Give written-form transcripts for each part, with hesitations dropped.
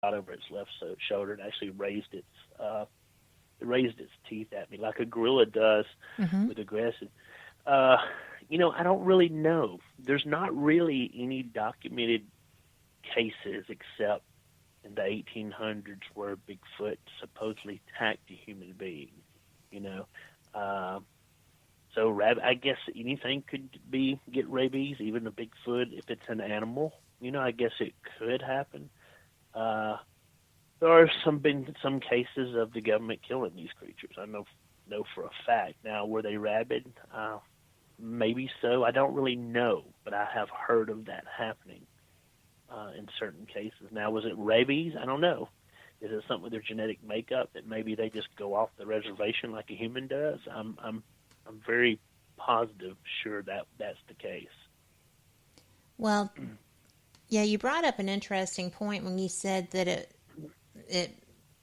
out over its left shoulder and actually raised its teeth at me like a gorilla does Mm-hmm. with aggression. Uh, I don't really know. There's not really any documented cases except in the 1800s where Bigfoot supposedly attacked a human being. You know, uh, so I guess anything could get rabies, even a Bigfoot if it's an animal. I guess it could happen. Uh, there are been some cases of the government killing these creatures. I know for a fact. Now, were they rabid? Maybe so. I don't really know, but I have heard of that happening in certain cases. Now, was it rabies? I don't know. Is it something with their genetic makeup that maybe they just go off the reservation like a human does? I'm very positive, sure that that's the case. Well, yeah, you brought up an interesting point when you said that it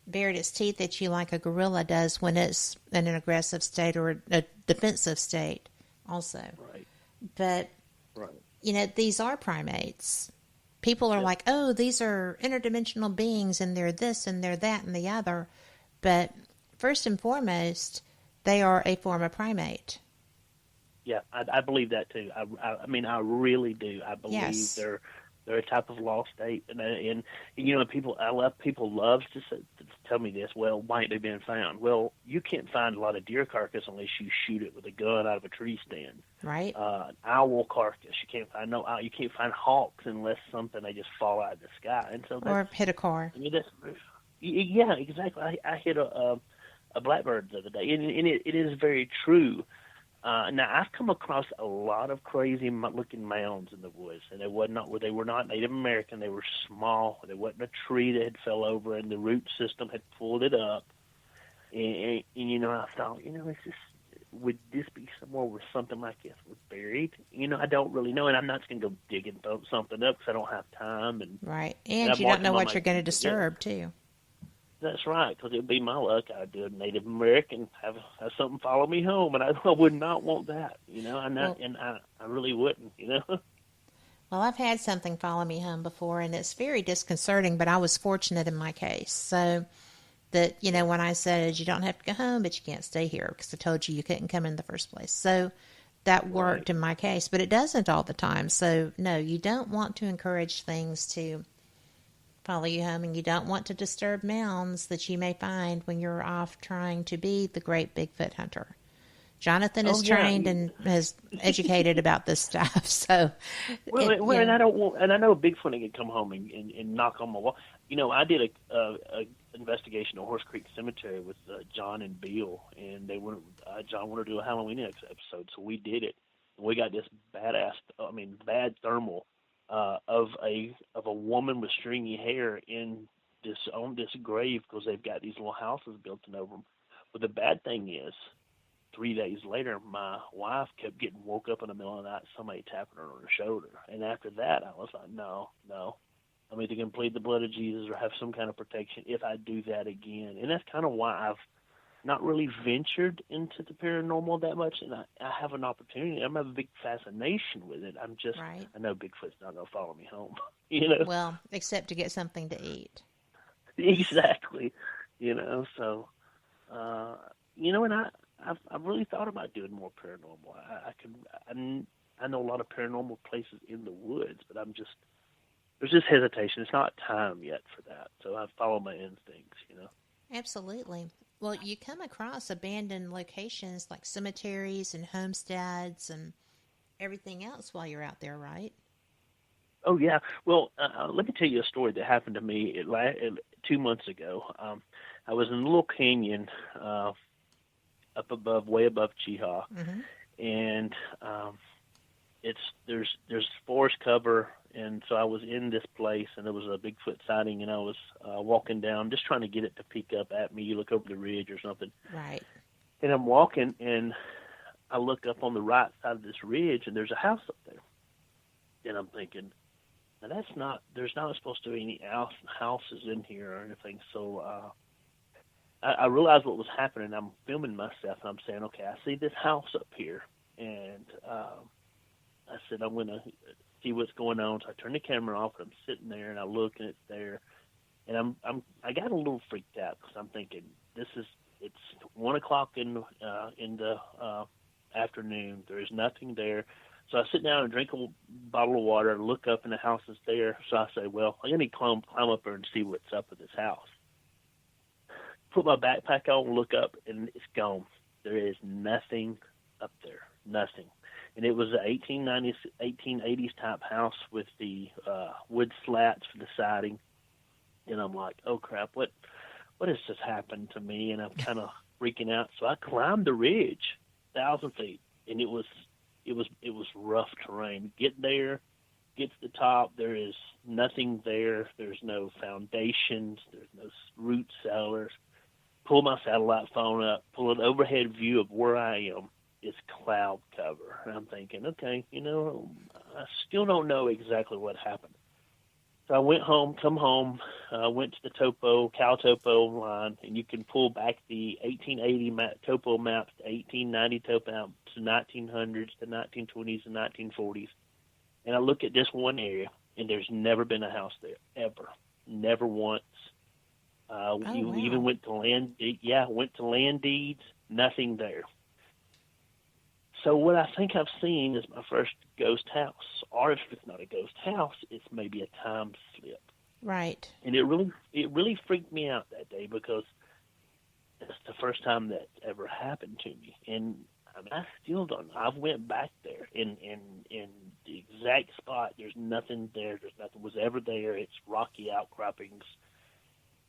bared its teeth at you like a gorilla does when it's in an aggressive state or a defensive state also. Right. But, Right. these are primates. People are Yep. like, oh, these are interdimensional beings and they're this and they're that and the other. But first and foremost, they are a form of primate. Yeah, I believe that too. I mean, I really do. I believe Yes. they're a type of lost ape, and people love to tell me this. Well, why ain't they been found? Well, you can't find a lot of deer carcass unless you shoot it with a gun out of a tree stand. Right? Owl carcass, you can't find no owl. You can't find hawks unless something they just fall out of the sky. And so Or hit a car. I mean that's yeah, exactly. I hit a blackbird the other day, and it is very true. Now I've come across a lot of crazy looking mounds in the woods, and they were not Native American. They were small. There wasn't a tree that had fell over, and the root system had pulled it up. And I thought, it's just, would this be somewhere where something like this was buried? I don't really know, and I'm not just gonna go digging something up because I don't have time. Right. And And I've you don't marked know them on what my you're going to to-do. disturb, too. That's right, because it would be my luck. I'd do a Native American, have something follow me home, and I would not want that, Well, and I really wouldn't. well, I've had something follow me home before, and it's very disconcerting, but I was fortunate in my case. So that, when I said, you don't have to go home, but you can't stay here because I told you couldn't come in the first place. So that Right. worked in my case, but it doesn't all the time. So, no, you don't want to encourage things to follow you home, and you don't want to disturb mounds that you may find when you're off trying to be the great Bigfoot hunter. Jonathan Oh is yeah. trained and has educated about this stuff, so And I don't want, and I know Bigfoot can come home and knock on my wall. I did a investigation at Horse Creek Cemetery with John and Bill, and they were John wanted to do a Halloween episode, so we did it. And we got this bad thermal of a woman with stringy hair on this grave because they've got these little houses built in over them. But the bad thing is, 3 days later, my wife kept getting woke up in the middle of the night, somebody tapping her on her shoulder. And after that, I was like, no. I'm either going to plead the blood of Jesus or have some kind of protection if I do that again. And that's kind of why I've not really ventured into the paranormal that much. And I have an opportunity. I have a big fascination with it. right. I know Bigfoot's not going to follow me home. Well, except to get something to eat. Exactly. So, and I've really thought about doing more paranormal. I know a lot of paranormal places in the woods, but there's just hesitation. It's not time yet for that. So I follow my instincts. Absolutely. Well, you come across abandoned locations like cemeteries and homesteads and everything else while you're out there, right? Oh yeah. Well, let me tell you a story that happened to me 2 months ago. I was in a little canyon way above Cheehaw, Mm-hmm. and there's forest cover, and so I was in this place, and there was a Bigfoot sighting, and I was walking down, just trying to get it to peek up at me. You look over the ridge or something, Right. and I'm walking, and I look up on the right side of this ridge, and there's a house up there, and I'm thinking, now there's not supposed to be any houses in here or anything, so I realized what was happening. I'm filming myself, and I'm saying, okay, I see this house up here, and I said, I'm going to see what's going on. So I turn the camera off, and I'm sitting there, and I look, and it's there. And I got a little freaked out because I'm thinking it's 1 o'clock in the afternoon. There is nothing there. So I sit down and drink a bottle of water, look up, and the house is there. So I say, well, I'm going to climb up there and see what's up with this house. Put my backpack on, look up, and it's gone. There is nothing up there, nothing. And it was an 1880s type house with the wood slats for the siding. And I'm like, oh crap, what has just happened to me? And I'm kind of freaking out. So I climbed the ridge, 1,000 feet, and it was rough terrain. Get there, get to the top. There is nothing there. There's no foundations. There's no root cellars. Pull my satellite phone up, pull an overhead view of where I am. It's cloud cover. And I'm thinking, okay, I still don't know exactly what happened. So I went home, went to the Cal Topo line, and you can pull back the 1880 topo maps, the 1890 topo maps, the 1900s, the 1920s, and 1940s. And I look at this one area, and there's never been a house there, ever. Never once. Wow. Even went to land deeds, nothing there. So what I think I've seen is my first ghost house. Or if it's not a ghost house, it's maybe a time slip. Right. And it really freaked me out that day because it's the first time that ever happened to me. And I still don't know. I've went back there in the exact spot. There's nothing there. There's nothing was ever there. It's rocky outcroppings.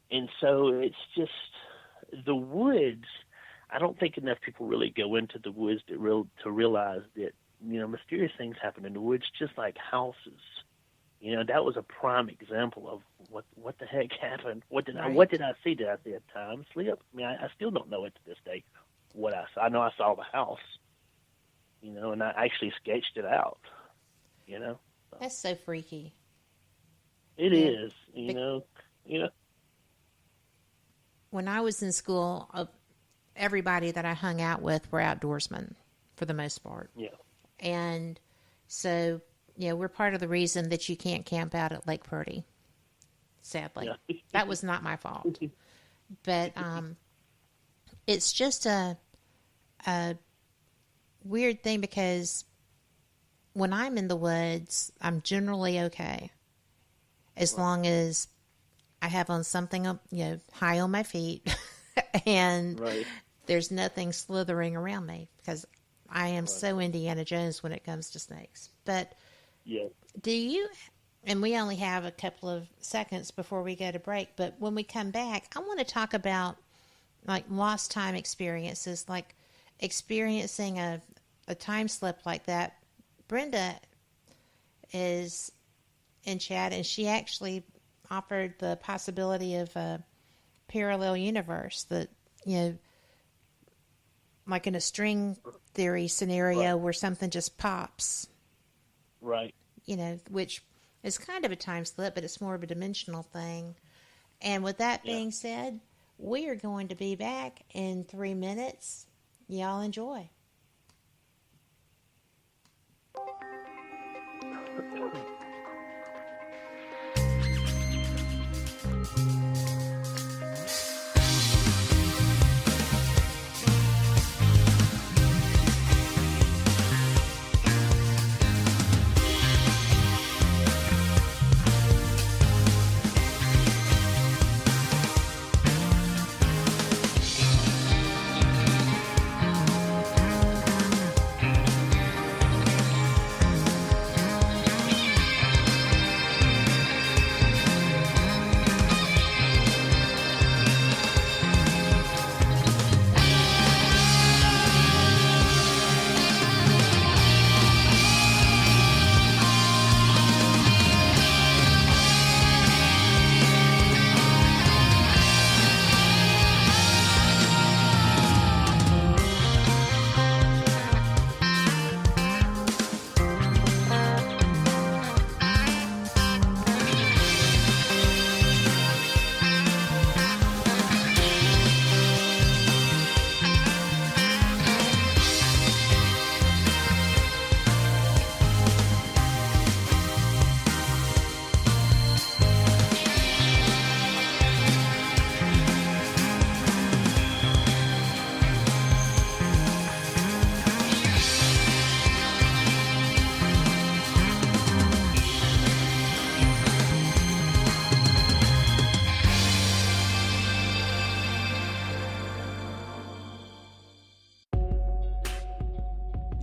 And so it's just the woods. I don't think enough people really go into the woods to realize that, mysterious things happen in the woods, just like houses. That was a prime example of what the heck happened. What did I see? Did I see a time slip? I mean, I still don't know it to this day what I saw. I know I saw the house, and I actually sketched it out, So. That's so freaky. It is, When I was in school, everybody that I hung out with were outdoorsmen for the most part. Yeah. And so, we're part of the reason that you can't camp out at Lake Purdy, sadly. Yeah. That was not my fault. But it's just a weird thing because when I'm in the woods, I'm generally okay. As long as I have on something, high on my feet and there's nothing slithering around me because I am so Indiana Jones when it comes to snakes. But do you, and we only have a couple of seconds before we go to break, but when we come back, I want to talk about like lost time experiences, like experiencing a time slip like that. Brenda is in chat and she actually offered the possibility of a parallel universe that, like in a string theory scenario where something just pops. Right. Which is kind of a time slip, but it's more of a dimensional thing. And with that being said, we are going to be back in 3 minutes. Y'all enjoy.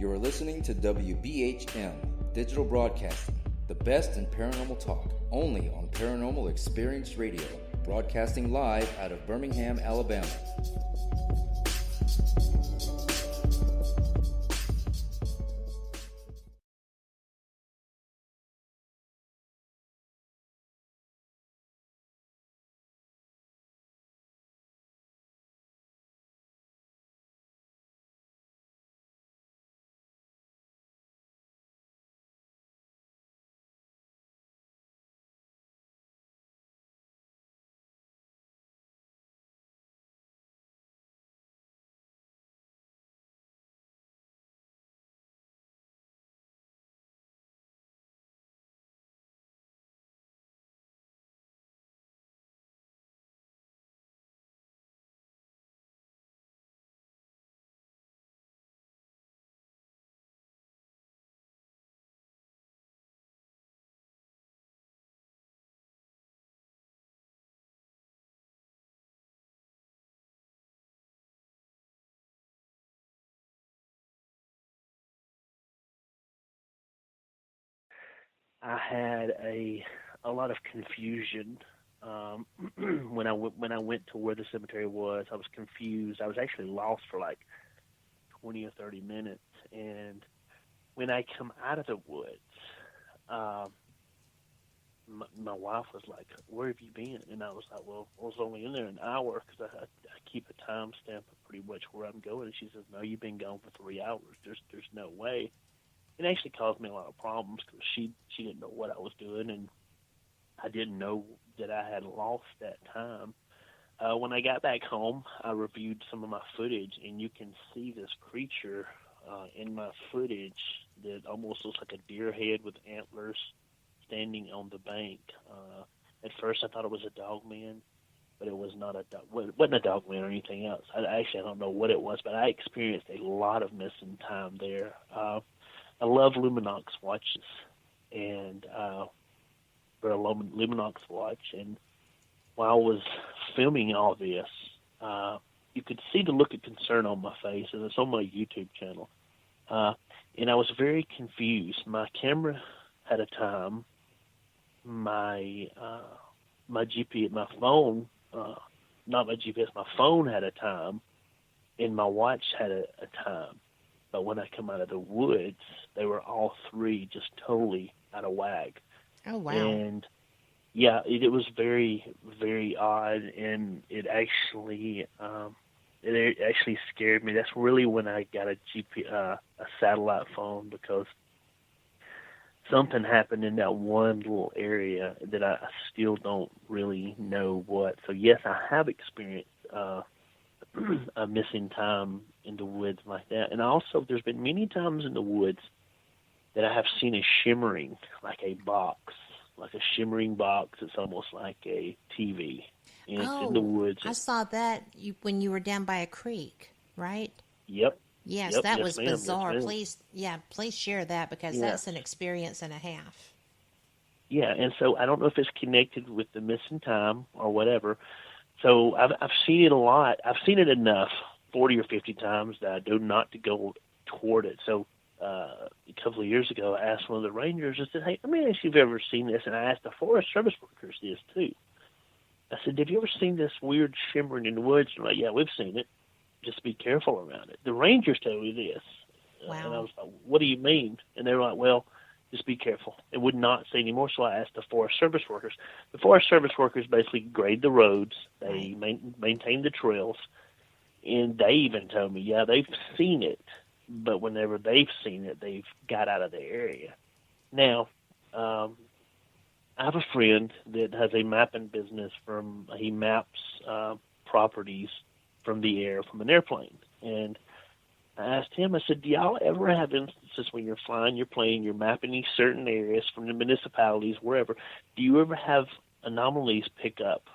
You are listening to WBHM Digital Broadcasting, the best in paranormal talk, only on Paranormal Experience Radio, broadcasting live out of Birmingham, Alabama. I had a lot of confusion when I went to where the cemetery was. I was confused. I was actually lost for like 20 or 30 minutes. And when I come out of the woods, my wife was like, "Where have you been?" And I was like, "Well, I was only in there an hour because I keep a timestamp of pretty much where I'm going." And she says, "No, you've been gone for 3 hours. There's no way." It actually caused me a lot of problems because she didn't know what I was doing, and I didn't know that I had lost that time. When I got back home, I reviewed some of my footage, and you can see this creature in my footage that almost looks like a deer head with antlers standing on the bank. At first, I thought it was a dogman, but it was not it wasn't a dogman or anything else. I don't know what it was, but I experienced a lot of missing time there. I love Luminox watches, and for a Luminox watch. And while I was filming all this, you could see the look of concern on my face, and it's on my YouTube channel. And I was very confused. My camera had a time. My GPS, my phone, not my GPS, my phone had a time, and my watch had a time. But when I come out of the woods, they were all three just totally out of whack. Oh, wow. And, yeah, it was very, very odd, and it actually scared me. That's really when I got a satellite phone, because something happened in that one little area that I still don't really know what. So, yes, I have experienced a missing time in the woods like that. And also, there's been many times in the woods that I have seen a shimmering, like a shimmering box. It's almost like a TV. And it's in the woods. I saw that when you were down by a creek, right? Yep. Yes, yep. that yes, was ma'am. bizarre. Yes, Please share that, because that's an experience and a half. Yeah, and so I don't know if it's connected with the missing time or whatever. So I've seen it a lot. I've seen it enough, 40 or 50 times, that I do not to go toward it. So a couple of years ago, I asked one of the rangers, I said, "Hey, let me ask you if you've ever seen this." And I asked the Forest Service workers this too. I said, "Have you ever seen this weird shimmering in the woods?" And they're like, "Yeah, we've seen it. Just be careful around it." The rangers told me this. Wow. And I was like, "What do you mean?" And they were like, "Well, just be careful." It would not say anymore, so I asked the Forest Service workers. The Forest Service workers basically grade the roads. They maintain the trails. And they even told me, yeah, they've seen it, but whenever they've seen it, they've got out of the area. Now, I have a friend that has a mapping business. He maps properties from the air, from an airplane. And I asked him, I said, "Do y'all ever have instances when you're flying your plane, you're mapping these certain areas from the municipalities, wherever, do you ever have anomalies pick up